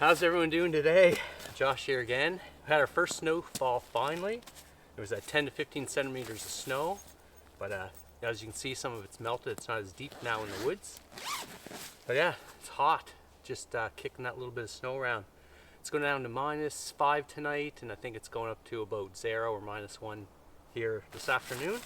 How's everyone doing today? Josh here again. We had our first snowfall finally. It was at 10 to 15 centimeters of snow, but as you can see, some of it's melted. It's not as deep now in the woods. But yeah, it's hot. Just kicking that little bit of snow around. It's going down to -5 tonight, and I think it's going up to about 0 or -1 here this afternoon.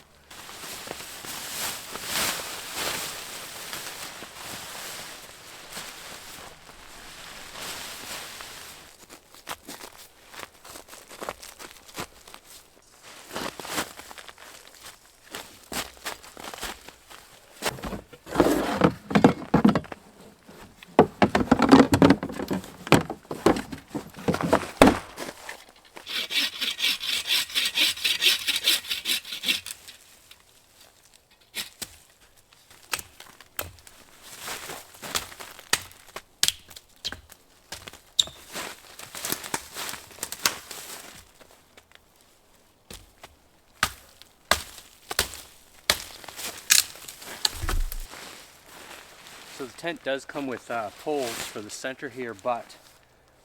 So the tent does come with poles for the center here, but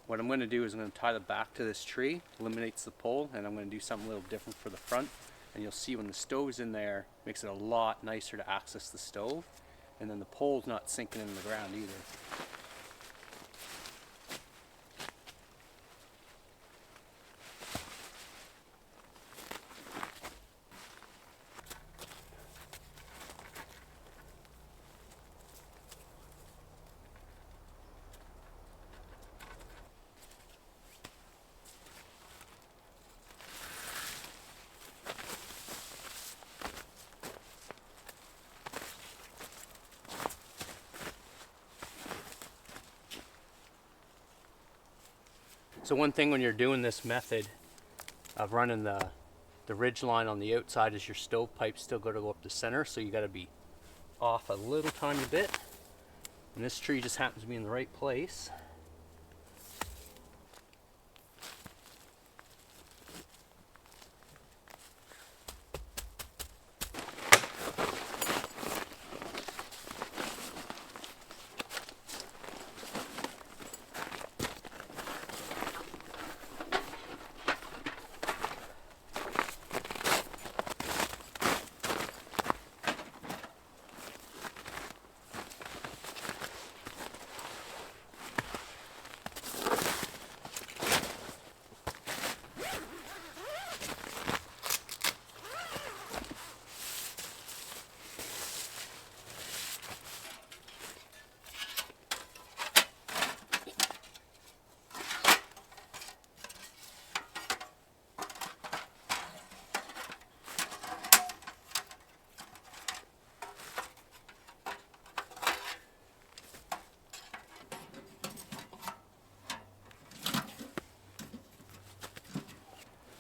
what I'm going to do is I'm going to tie the back to this tree, eliminates the pole, and I'm going to do something a little different for the front. And you'll see when the stove's in there, it makes it a lot nicer to access the stove, and then the pole's not sinking in the ground either. So one thing when you're doing this method of running the ridge line on the outside is your stovepipe's still got to go up the center, so you got to be off a little tiny bit. And this tree just happens to be in the right place.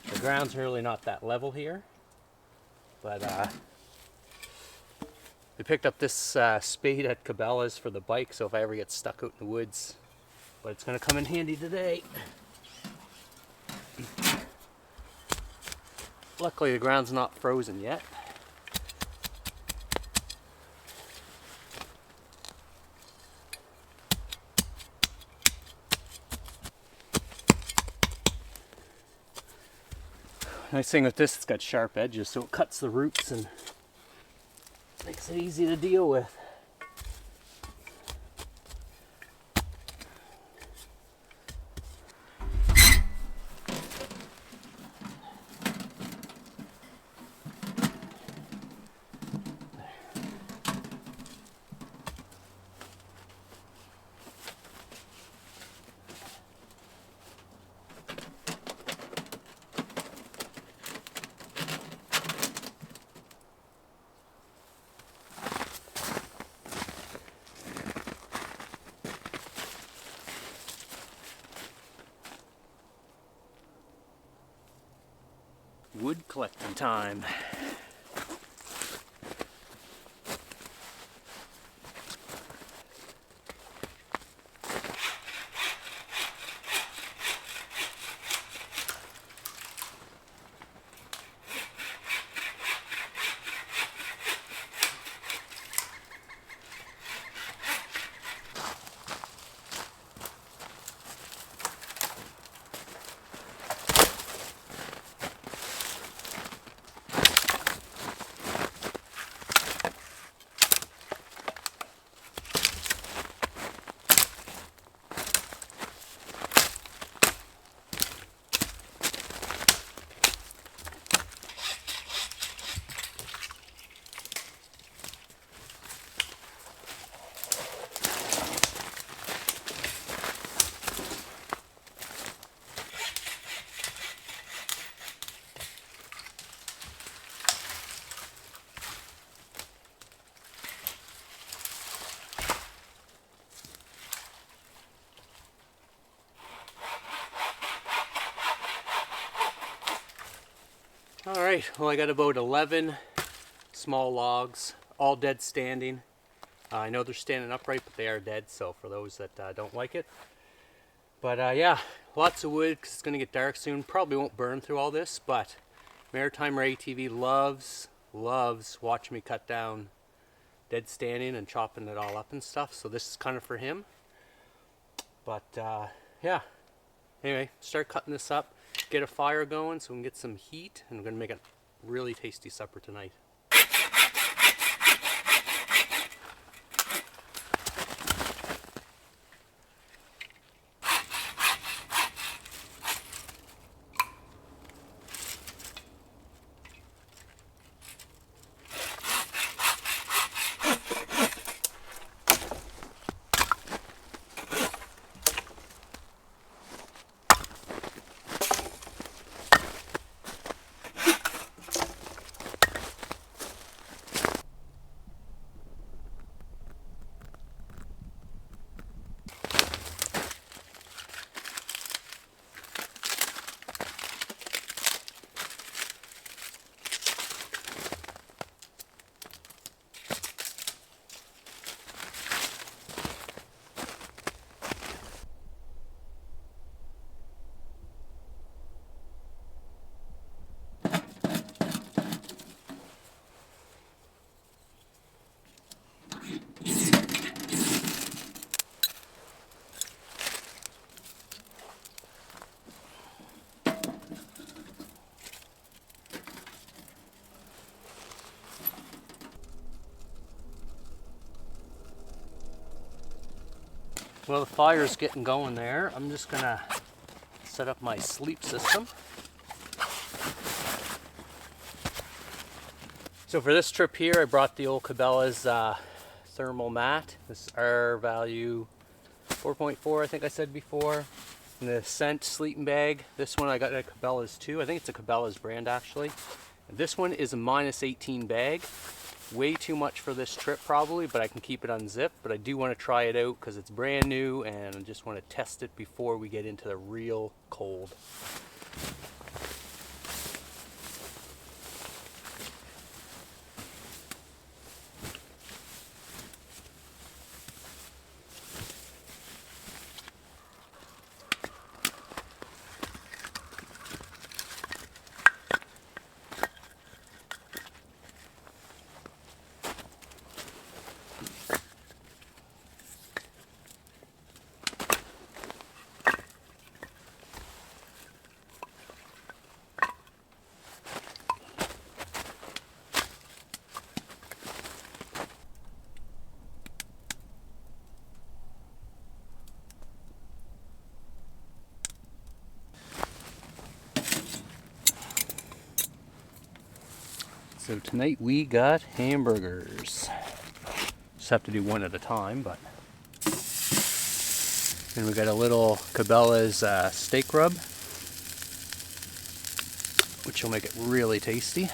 The ground's really not that level here, but we picked up this spade at Cabela's for the bike, so if I ever get stuck out in the woods, but it's going to come in handy today. Luckily the ground's not frozen yet. Nice thing with this, it's got sharp edges, so it cuts the roots and makes it easy to deal with. Wood collecting time. Alright, well I got about 11 small logs, all dead standing. I know they're standing upright, but they are dead, so for those that don't like it. But yeah, lots of wood because it's going to get dark soon. Probably won't burn through all this, but Maritimer ATV loves watching me cut down dead standing and chopping it all up and stuff. So this is kind of for him. But yeah, anyway, start cutting this up, get a fire going so we can get some heat, and we're going to make a really tasty supper tonight. Well, the fire's getting going there. I'm just gonna set up my sleep system. So for this trip here, I brought the old Cabela's thermal mat. This R value 4.4, I think I said before. And the scent sleeping bag. This one I got at Cabela's too. I think it's a Cabela's brand actually. And this one is a -18 bag. Way too much for this trip probably, but I can keep it unzipped. But I do want to try it out because it's brand new and I just want to test it before we get into the real cold. So tonight we got hamburgers. Just have to do one at a time, but. And we got a little Cabela's steak rub, which will make it really tasty.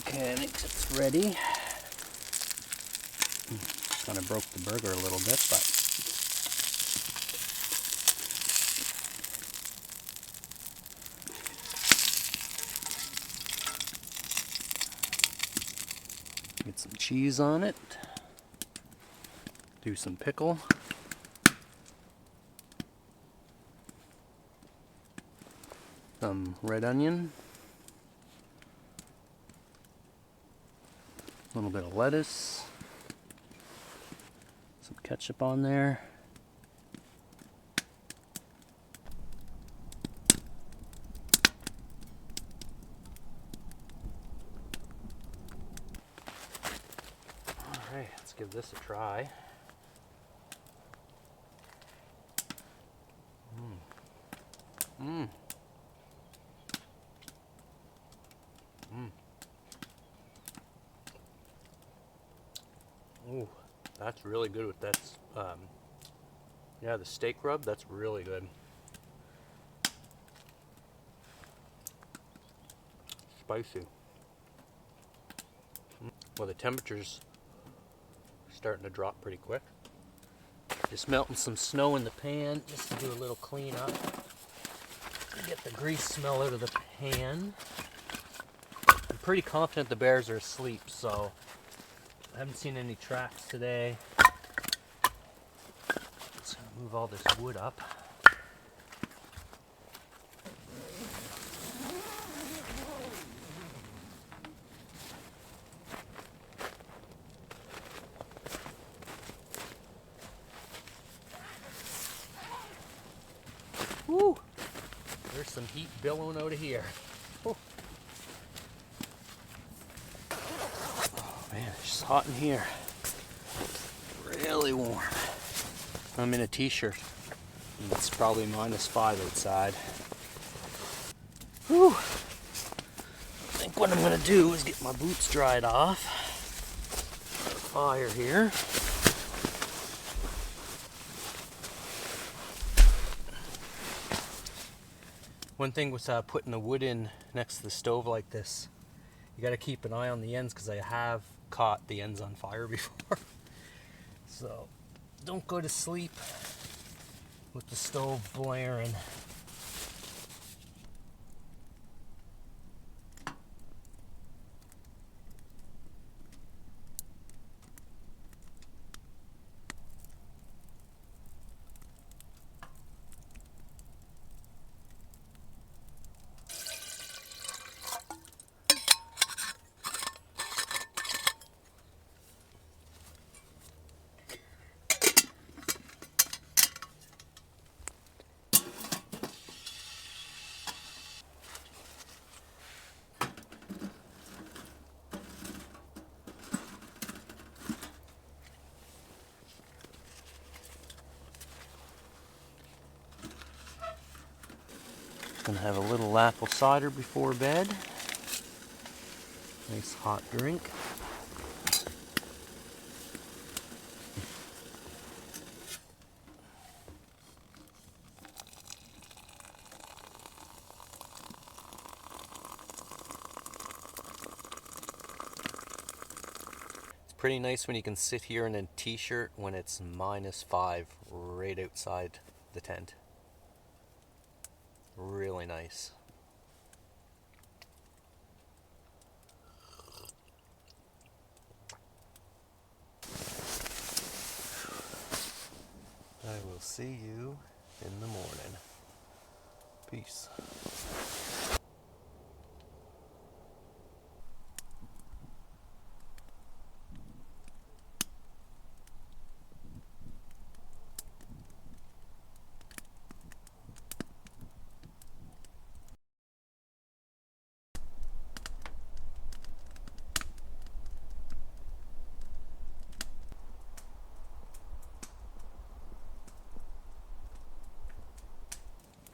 Okay, I think it's ready. Kind of broke the burger a little bit, but get some cheese on it. Do some pickle. Some red onion. A little bit of lettuce, some ketchup on there. All right, let's give this a try. Ooh, that's really good with that Yeah, the steak rub, that's really good. Spicy. Well, the temperature's starting to drop pretty quick. Just melting some snow in the pan just to do a little cleanup. Get the grease smell out of the pan. I'm pretty confident the bears are asleep, so I haven't seen any tracks today. Just gonna move all this wood up. Woo! There's some heat billowing out of here. Woo. Oh man, it's just hot in here. Really warm. I'm in a t-shirt. It's probably -5 outside. Whew. I think what I'm gonna do is get my boots dried off. Fire here. One thing with putting the wood in next to the stove like this, you got to keep an eye on the ends because I have caught the ends on fire before. So don't go to sleep with the stove blaring. Gonna have a little apple cider before bed. Nice hot drink. It's pretty nice when you can sit here in a t-shirt when it's -5 right outside the tent. Really nice. I will see you in the morning. Peace.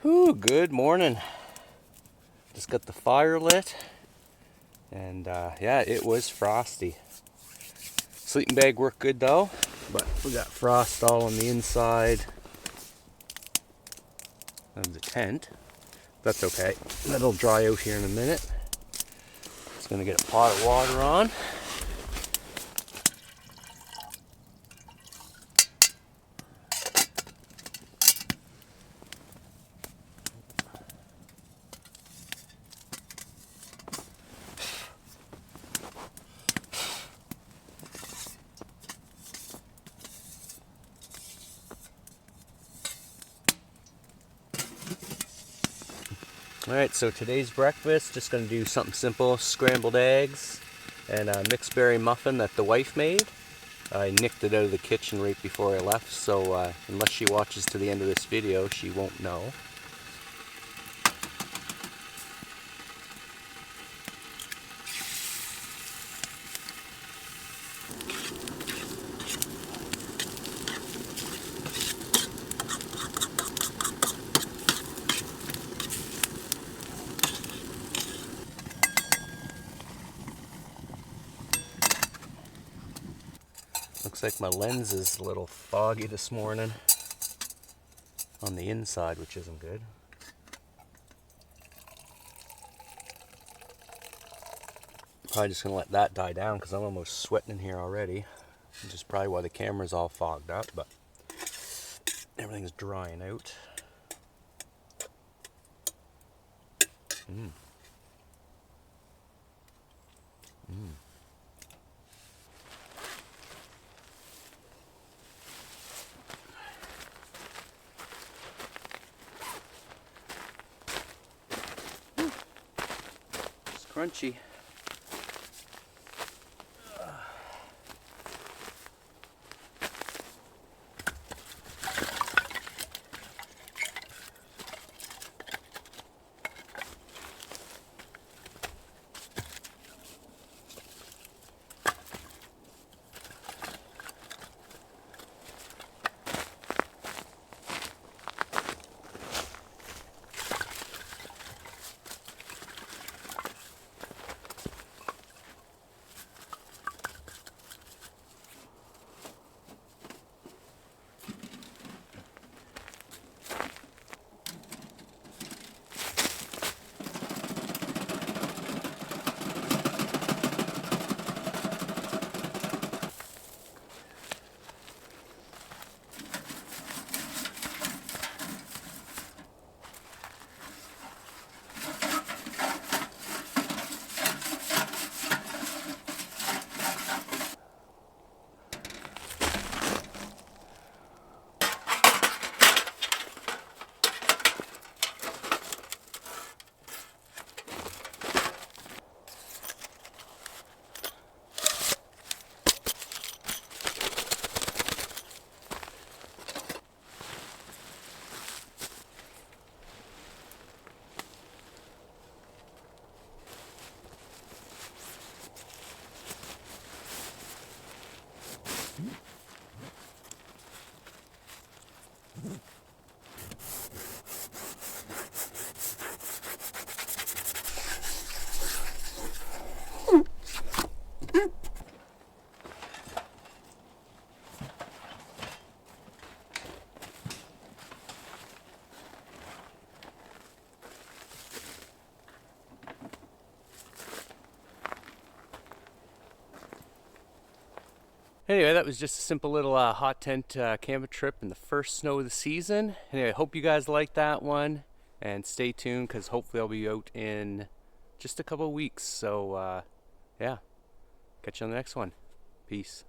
Whew, good morning. Just got the fire lit, and yeah, it was frosty. Sleeping bag worked good though, but we got frost all on the inside of the tent. That's okay. That'll dry out here in a minute. Just gonna get a pot of water on. Alright, so today's breakfast, just going to do something simple, scrambled eggs and a mixed berry muffin that the wife made. I nicked it out of the kitchen right before I left, so unless she watches to the end of this video, she won't know. Looks like my lens is a little foggy this morning. on the inside, which isn't good. Probably just gonna let that die down because I'm almost sweating in here already, which is probably why the camera's all fogged up, but everything's drying out. It's crunchy. Anyway, that was just a simple little hot tent camping trip in the first snow of the season. Anyway, I hope you guys liked that one, and stay tuned because hopefully I'll be out in just a couple of weeks. So yeah, catch you on the next one. Peace.